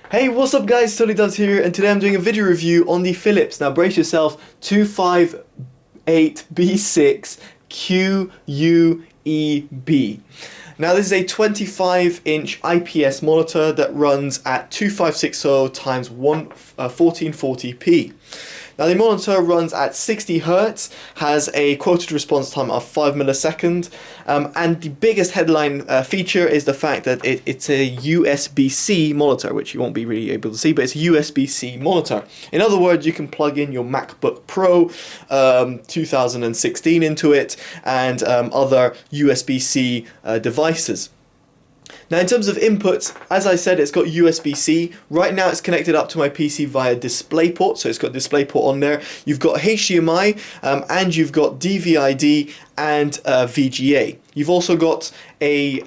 Hey, what's up guys, TotallyDubbed here, and today I'm doing a video review on the Philips, now brace yourself, 258B6QUEB. Now this is a 25-inch IPS monitor that runs at 2560 times 1440p. Now the monitor runs at 60 Hz, has a quoted response time of 5 milliseconds, and the biggest headline feature is the fact that it's a USB-C monitor, which you won't be really able to see, but it's a USB-C monitor. In other words, you can plug in your MacBook Pro 2016 into it and other USB-C devices. Now in terms of inputs, as I said, it's got USB-C. Right now it's connected up to my PC via DisplayPort, so it's got DisplayPort on there. You've got HDMI and you've got DVI-D and VGA. You've also got a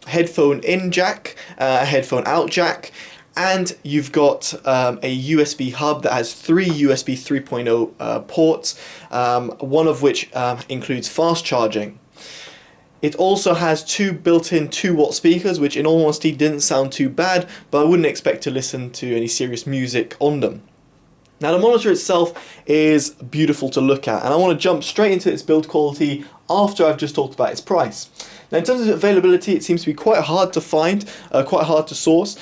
headphone in jack, a headphone out jack, and you've got a USB hub that has 3 USB 3.0 ports, one of which includes fast charging. It also has 2 built-in 2-watt speakers, which in all honesty didn't sound too bad, but I wouldn't expect to listen to any serious music on them. Now the monitor itself is beautiful to look at, and I want to jump straight into its build quality after I've just talked about its price. Now in terms of availability, it seems to be quite hard to find, quite hard to source.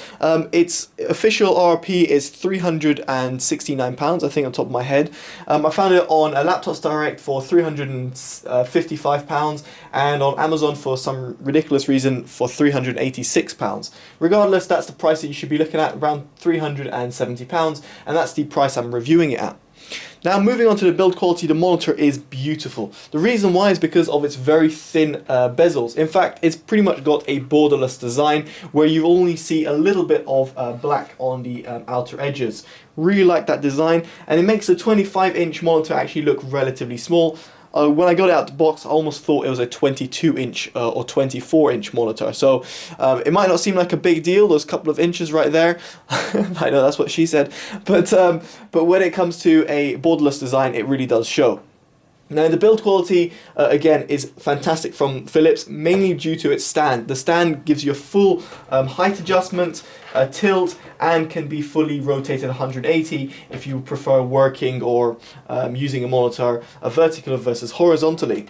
Its official RRP is £369, I think on top of my head. I found it on a Laptops Direct for £355 and on Amazon for some ridiculous reason for £386. Regardless, that's the price that you should be looking at, around £370, and that's the price I'm reviewing it at. Now moving on to the build quality, the monitor is beautiful. The reason why is because of its very thin bezels. In fact, it's pretty much got a borderless design where you only see a little bit of black on the outer edges. Really like that design, and it makes the 25-inch monitor actually look relatively small. When I got it out the box, I almost thought it was a 22-inch or 24-inch monitor. So it might not seem like a big deal, those couple of inches right there. I know that's what she said. But when it comes to a borderless design, it really does show. Now the build quality, again, is fantastic from Philips, mainly due to its stand. The stand gives you a full height adjustment, tilt, and can be fully rotated 180 if you prefer working or using a monitor vertical versus horizontally.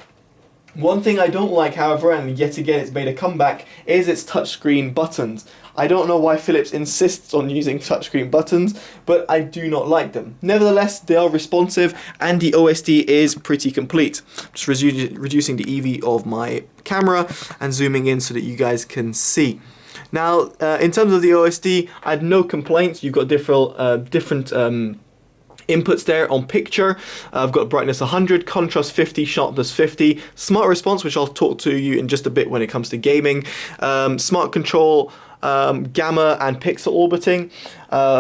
One thing I don't like, however, and yet again it's made a comeback, is its touchscreen buttons. I don't know why Philips insists on using touchscreen buttons, but I do not like them. Nevertheless, they are responsive and the OSD is pretty complete. Just reducing the EV of my camera and zooming in so that you guys can see. Now, in terms of the OSD, I had no complaints. You've got different inputs there on picture. I've got brightness 100, contrast 50, sharpness 50, smart response, which I'll talk to you in just a bit when it comes to gaming, smart control, gamma and pixel orbiting,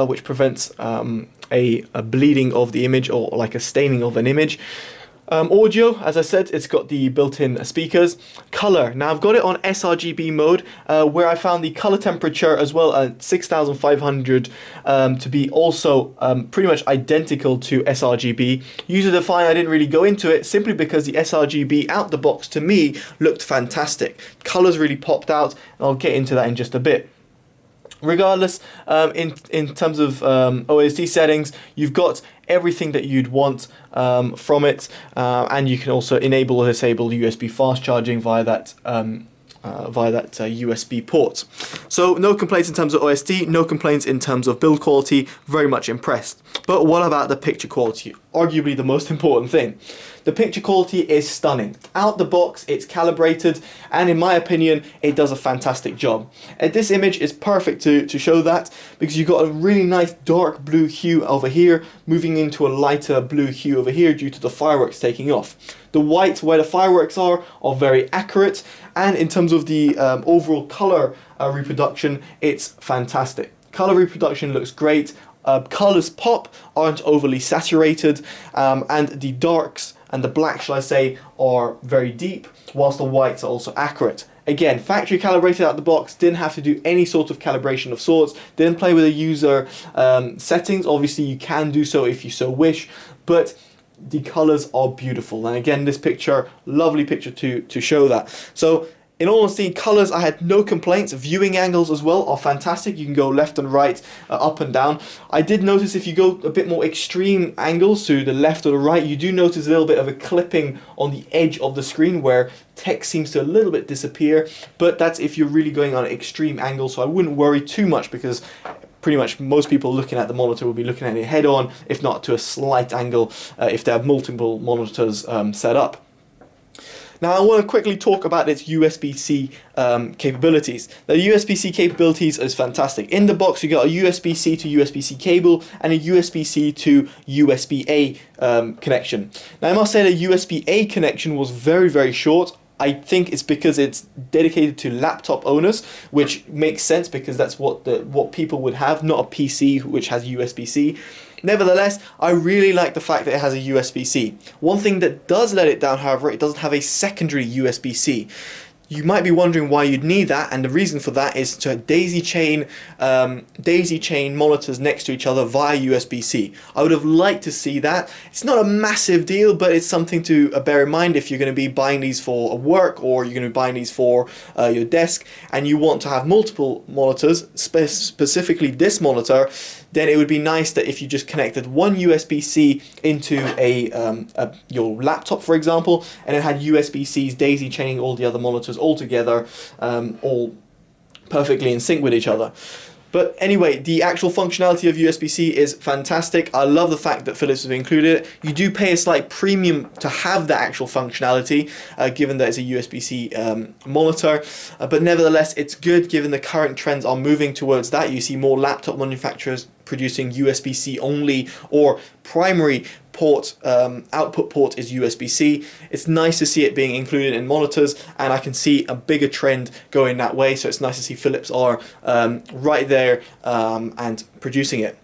which prevents a bleeding of the image or like a staining of an image. Audio, as I said, it's got the built-in speakers. Color, now I've got it on sRGB mode, where I found the color temperature as well at 6500 to be also pretty much identical to sRGB. User defined, I didn't really go into it simply because the sRGB out the box to me looked fantastic. Colors really popped out, and I'll get into that in just a bit. Regardless, in terms of OSD settings, you've got everything that you'd want from it, and you can also enable or disable USB fast charging via that USB port. So no complaints in terms of OSD, no complaints in terms of build quality, very much impressed. But what about the picture quality? Arguably the most important thing. The picture quality is stunning. Out the box, it's calibrated, and in my opinion, it does a fantastic job. And this image is perfect to show that, because you've got a really nice dark blue hue over here, moving into a lighter blue hue over here due to the fireworks taking off. The white where the fireworks are very accurate, and in terms of the overall color reproduction, it's fantastic. Color reproduction looks great. Colors pop, aren't overly saturated, and the darks and the black, shall I say, are very deep, whilst the whites are also accurate. Again, factory calibrated out the box, didn't have to do any sort of calibration of sorts, didn't play with the user settings. Obviously you can do so if you so wish, but the colors are beautiful. And again, this picture, lovely picture to show that. So In all honesty, colors, I had no complaints. Viewing angles as well are fantastic. You can go left and right, up and down. I did notice if you go a bit more extreme angles to the left or the right, you do notice a little bit of a clipping on the edge of the screen where text seems to a little bit disappear, but that's if you're really going on an extreme angle, so I wouldn't worry too much because pretty much most people looking at the monitor will be looking at it head on, if not to a slight angle, if they have multiple monitors set up. Now I want to quickly talk about its USB-C capabilities. The USB-C capabilities is fantastic. In the box you got a USB-C to USB-C cable and a USB-C to USB-A connection. Now I must say the USB-A connection was very, very short. I think it's because it's dedicated to laptop owners, which makes sense because that's what people would have, not a PC which has USB-C. Nevertheless, I really like the fact that it has a USB-C. One thing that does let it down, however, it doesn't have a secondary USB-C. You might be wondering why you'd need that, and the reason for that is to daisy chain monitors next to each other via USB-C. I would have liked to see that. It's not a massive deal, but it's something to bear in mind if you're going to be buying these for work or you're going to be buying these for your desk and you want to have multiple monitors, specifically this monitor. Then it would be nice that if you just connected one USB-C into your laptop, for example, and it had USB-Cs daisy chaining all the other monitors all together, all perfectly in sync with each other. But anyway, the actual functionality of USB-C is fantastic. I love the fact that Philips have included it. You do pay a slight premium to have the actual functionality, given that it's a USB-C monitor. But nevertheless, it's good given the current trends are moving towards that. You see more laptop manufacturers producing USB-C only or primary port, output port is USB-C. It's nice to see it being included in monitors, and I can see a bigger trend going that way, so it's nice to see Philips are right there and producing it.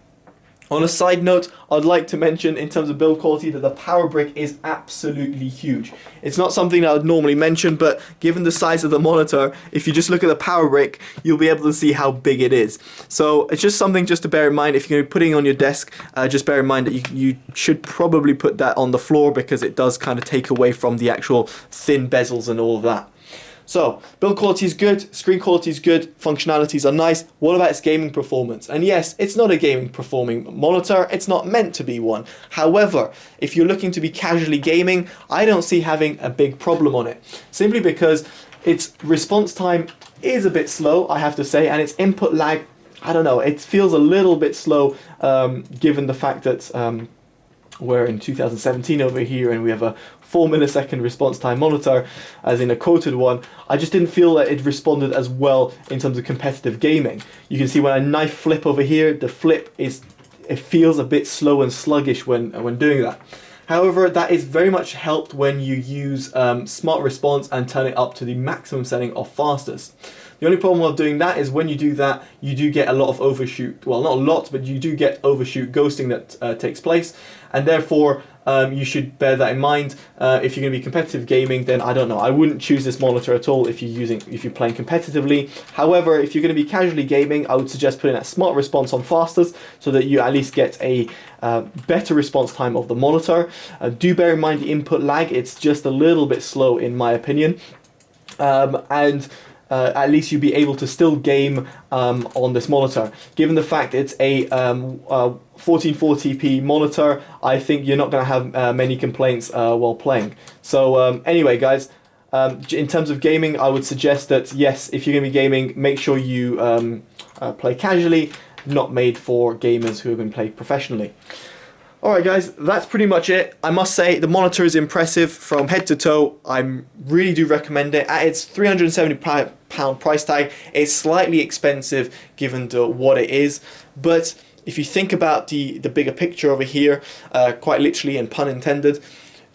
On a side note, I'd like to mention in terms of build quality that the power brick is absolutely huge. It's not something that I would normally mention, but given the size of the monitor, if you just look at the power brick, you'll be able to see how big it is. So it's just something just to bear in mind. If you're putting it on your desk, just bear in mind that you should probably put that on the floor because it does kind of take away from the actual thin bezels and all of that. So, build quality is good, screen quality is good, functionalities are nice. What about its gaming performance? And yes, it's not a gaming performing monitor, it's not meant to be one. However, if you're looking to be casually gaming, I don't see having a big problem on it. Simply because its response time is a bit slow, I have to say, and its input lag, I don't know, it feels a little bit slow given the fact that we're in 2017 over here and we have a 4 millisecond response time monitor, as in a quoted one. I just didn't feel that it responded as well in terms of competitive gaming. You can see when I knife flip over here, the flip it feels a bit slow and sluggish when doing that. However, that is very much helped when you use smart response and turn it up to the maximum setting of fastest. The only problem with doing that is when you do that, you do get a lot of overshoot. Well, not a lot, but you do get overshoot ghosting that takes place, and therefore you should bear that in mind. If you're going to be competitive gaming, then I don't know. I wouldn't choose this monitor at all if you're playing competitively. However, if you're going to be casually gaming, I would suggest putting that smart response on fastest so that you at least get a better response time of the monitor. Do bear in mind the input lag. It's just a little bit slow in my opinion, and at least you'll be able to still game on this monitor. Given the fact it's a 1440p monitor, I think you're not going to have many complaints while playing. So anyway guys, in terms of gaming, I would suggest that yes, if you're going to be gaming, make sure you play casually, not made for gamers who are going to play professionally. Alright guys, that's pretty much it. I must say the monitor is impressive from head to toe. I really do recommend it. At its £370 price tag, it's slightly expensive given what it is, but if you think about the bigger picture over here, quite literally and pun intended,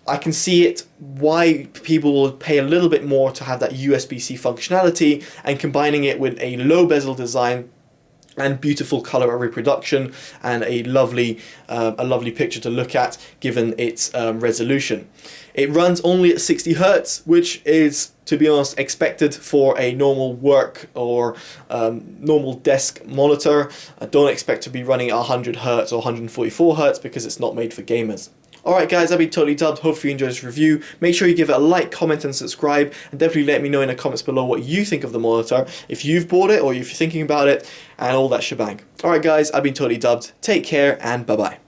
I can see it why people will pay a little bit more to have that USB-C functionality, and combining it with a low bezel design and beautiful color reproduction and a lovely picture to look at given its resolution. It runs only at 60 Hz, which is, to be honest, expected for a normal work or normal desk monitor. I don't expect to be running at 100 Hz or 144 Hz because it's not made for gamers. Alright guys, I've been Totally Dubbed. Hopefully you enjoyed this review. Make sure you give it a like, comment and subscribe, and definitely let me know in the comments below what you think of the monitor, if you've bought it or if you're thinking about it, and all that shebang. Alright guys, I've been Totally Dubbed. Take care and bye bye.